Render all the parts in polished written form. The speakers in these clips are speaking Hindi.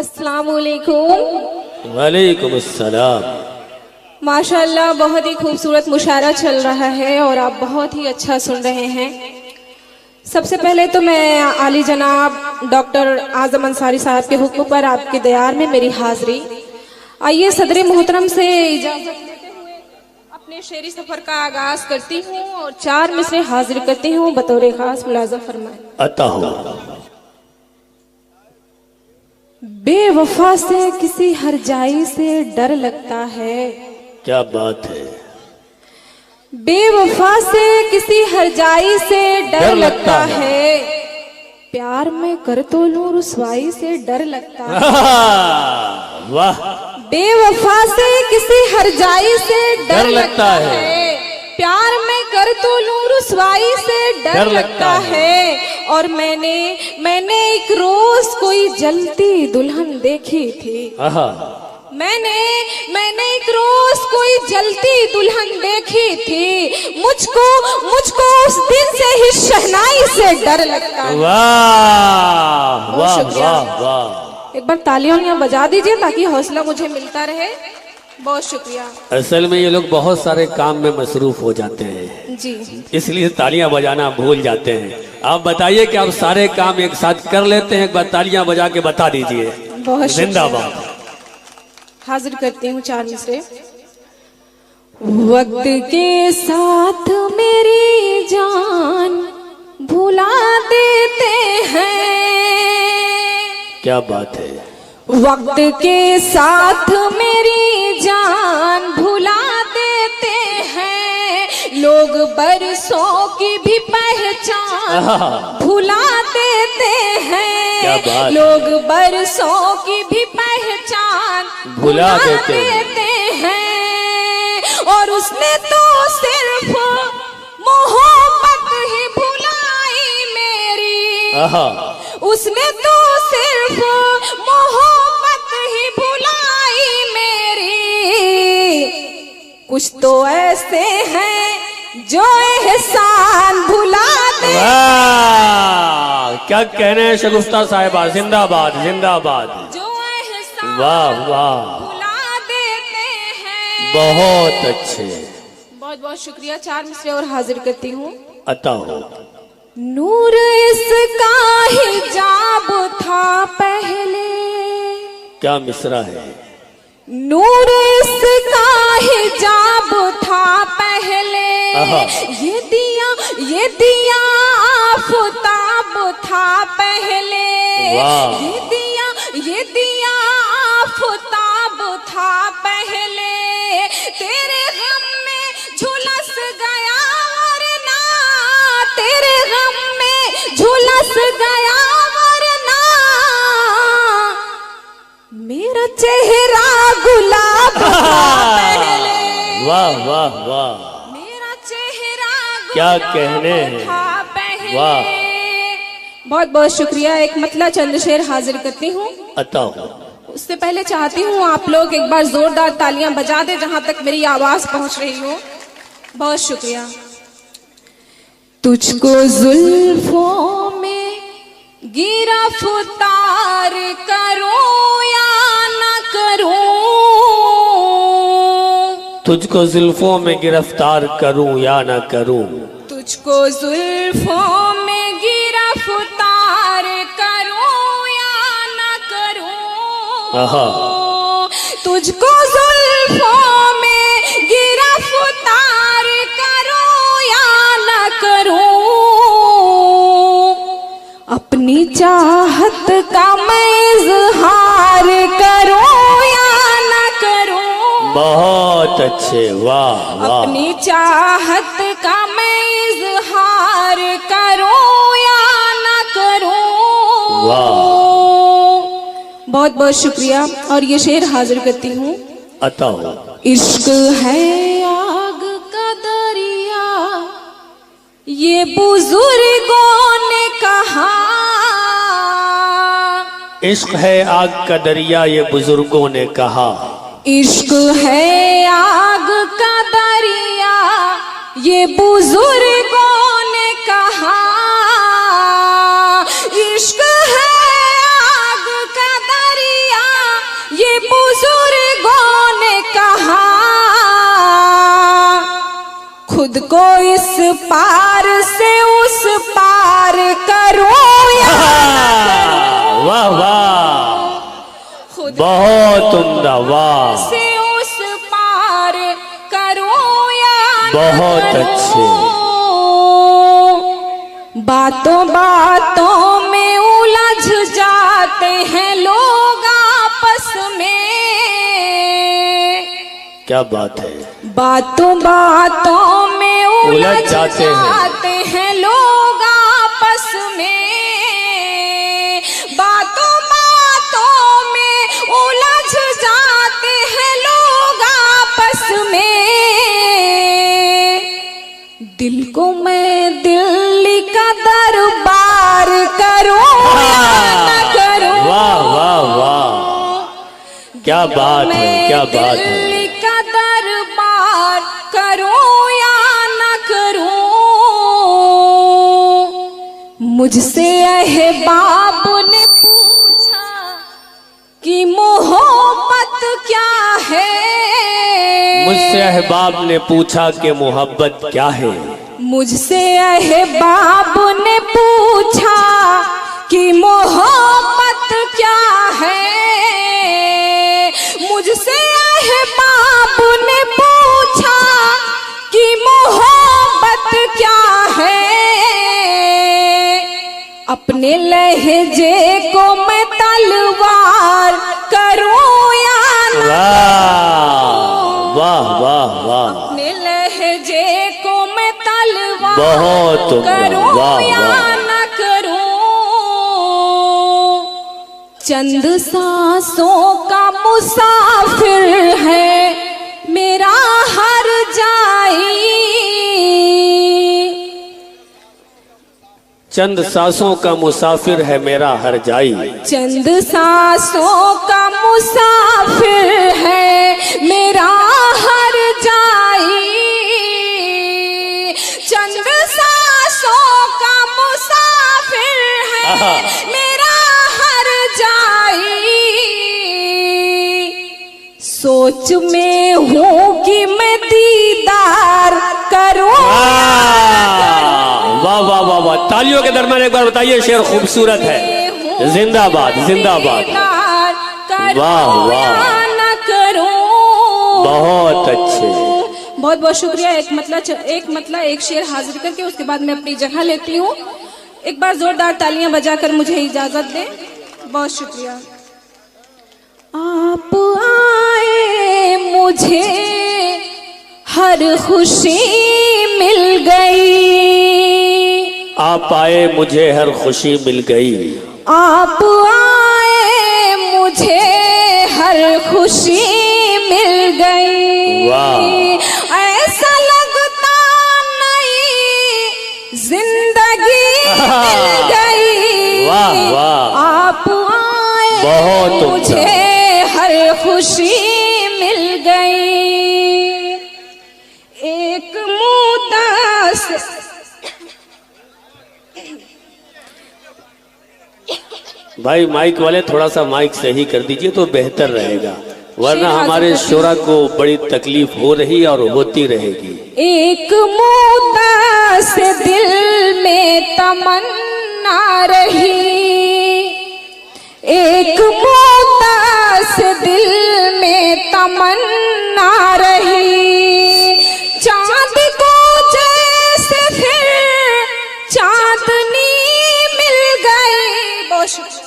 अस्सलामुअलैकुम। वालेकुम अस्सलाम। माशाअल्लाह बहुत ही खूबसूरत मुशायरा चल रहा है और आप बहुत ही अच्छा सुन रहे हैं। सबसे पहले तो मैं आली जनाब डॉक्टर आजम अंसारी साहब के हुक्म पर आपके दयार में मेरी हाजिरी। आइए सदर मोहतरम से इजाजत लेते हुए अपने शेरी सफर का आगाज करती हूँ और 4 मिसरे हाजिर करती हूँ बतौर खास मुलाजा फरमाए। अता हो। बेवफा से किसी हरजाई से डर लगता है। क्या बात है। बेवफा से किसी हरजाई से डर लगता है। प्यार में कर तो लूं रुसवाई से डर लगता है। वाह। बेवफा से किसी हरजाई से डर लगता है। प्यार में कर तो लूं रुसवाई से डर लगता है। और मैंने एक रोज कोई जलती दुल्हन देखी थी। मैंने एक रोज कोई जलती दुल्हन देखी थी। मुझको उस दिन से ही शहनाई से डर लगता है। वाह वाह वाह वाह। एक बार तालियां बजा दीजिए ताकि हौसला मुझे मिलता रहे। बहुत शुक्रिया। असल में ये लोग बहुत सारे काम में मसरूफ हो जाते हैं जी, इसलिए तालियां बजाना भूल जाते हैं। आप बताइए कि आप सारे काम एक साथ कर लेते हैं। एक बार तालियां बजा के बता दीजिए। बहुत जिंदाबाद। हाजिर करती हूँ 4 मिसरे। वक्त के साथ मेरी जान भुला देते हैं। क्या बात है। वक्त के साथ मेरी जान भुला देते हैं। लोग बरसों की भी पहचान भुला देते हैं। लोग बरसों की भी पहचान भुला देते हैं। और उसने तो सिर्फ मोहब्बत ही भुलाई मेरी। उसने तो सिर्फ मोहब्बत ही भुलाई मेरी। कुछ तो ऐसे हैं जो एहसान भुला दे। क्या कहने हैं शगुफ्ता साहिबा। जिंदाबाद जिंदाबाद। जो एहसान वाह वाह भुला देते हैं। बहुत अच्छे। बहुत बहुत शुक्रिया। 4 मिसरे और हाजिर करती हूँ। अता हो। नूर इसका हिजाब था पहले। क्या मिसरा है। नूर इसका हिजाब था पहले। ये दिया आफताब था पहले। ये दिया आफताब था पहले। तेरे गम में झुलस गया वरना। तेरे गम में झुलस गया वरना। मेरा चेहरा गुलाब था पहले। वाह वाह वाह। मेरा चेहरा क्या कहने हैं। था पहले। वाह। बहुत बहुत शुक्रिया। एक मतला चंद शेर हाजिर करती हूँ। अता हो। उससे पहले चाहती हूँ आप लोग एक बार जोरदार तालियां बजा दे जहां तक मेरी आवाज पहुंच रही हो। बहुत शुक्रिया। तुझको जुल्फों में गिरफ्तार करूं या न करूं। तुझको जुल्फों में गिरफ्तार करूं या न करूं। तुझको जुल्फों में गिरफ्तार करूं या न करूं। तुझको जुल्फों में गिरफ्तार करूं या न करूं। अपनी चाहत का मैं इजहार करूं या न करूं। बहुत अच्छे। वाह वाह। अपनी चाहत का मैं इजहार करूं या न करूं। वाह। बहुत बहुत शुक्रिया। और ये शेर हाजिर करती हूँ। अता हो। इश्क है आग का दरिया ये बुजुर्गों ने कहा। इश्क है आग का दरिया ये बुजुर्गों ने कहा। इश्क है आग का दरिया ये बुजुर्गों ने कहा। इश्क है आग का दरिया बुजुर्गों ने कहा खुद को इस पार से उस पार करूं या वाह वाह, खुद बहुत उम्दा, वाह, से उस पार करूं या बहुत करूं। अच्छे। बातों बातों में उलझ जाते हैं लोग आपस में, क्या बात है, बातों बातों में उलझ जाते हैं लोग आपस में, बातों बातों में उलझ जाते हैं लोग आपस में। दिल को मैं दिल्ली का दरबार करूं या न करूं, वाह वाह वाह, क्या बात है, क्या बात है। दिल्ली का दरबार करूं या न करूं। मुझसे अहबाब ने पूछा कि मोहब्बत क्या है, मुझसे अहबाब ने पूछा कि मोहब्बत क्या है, मुझसे अहबाब ने पूछा कि मोहब्बत क्या है, मुझसे अहबाब ने पूछा कि मोहब्बत क्या है। अपने लहजे को मैं तलवार करूं या न वाह वाह वाह, अपने लहजे को मैं तलवार बहुत उम्दा, करूं वाह या वाह। न करूं। चंद सांसों का मुसाफिर है मेरा हर जाई, चंद सांसों का मुसाफिर है मेरा हर जाई, चंद सांसों का मुसाफिर है मेरा हर जाई, चंद सांसों का मुसाफिर है मेरा हर जाई। सोच में हूँ कि मैं दीदार करूं, वाह वाह वाह वाह, तालियों के दरमियान एक बार बताइए, शेर खूबसूरत है, जिंदाबाद जिंदाबाद, वाह वाह, न करूं। बहुत अच्छे। बहुत बहुत शुक्रिया। एक शेर हाजिर करके उसके बाद मैं अपनी जगह लेती हूँ। एक बार जोरदार तालियां बजाकर मुझे इजाजत दें। बहुत शुक्रिया। आप आए मुझे हर खुशी मिल गई, आप आए मुझे हर खुशी मिल गई, आप आए मुझे हर खुशी मिल गई, वाह। ऐसा लगता नहीं जिंदगी मिल गई, वाह वाह, आप आए बहुत मुझे हर खुशी मिल गई। एक मुद्दा से भाई माइक वाले थोड़ा सा माइक सही कर दीजिए तो बेहतर रहेगा, वरना हमारे शोरा को बड़ी तकलीफ हो रही और होती रहेगी। एक मुद्दा से दिल में तमन्ना रही, एक मुद्दा से दिल में तमन्ना रही, चांद को जैसे फिर चांदनी मिल गई। बहुत शुक्रिया।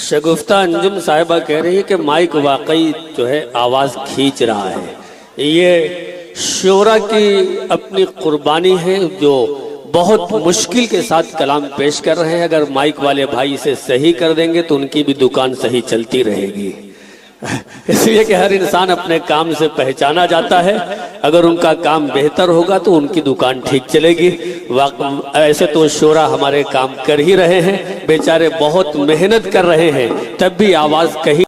शगुफ्ता अंजुम साहिबा कह रही है कि माइक वाकई जो है आवाज खींच रहा है। ये शोरा की अपनी कुर्बानी है जो बहुत मुश्किल के साथ कलाम पेश कर रहे हैं। अगर माइक वाले भाई इसे सही कर देंगे तो उनकी भी दुकान सही चलती रहेगी। इसलिए कि हर इंसान अपने काम से पहचाना जाता है। अगर उनका काम बेहतर होगा तो उनकी दुकान ठीक चलेगी। ऐसे तो शोरा हमारे काम कर ही रहे हैं, बेचारे बहुत मेहनत कर रहे हैं, तब भी आवाज कहीं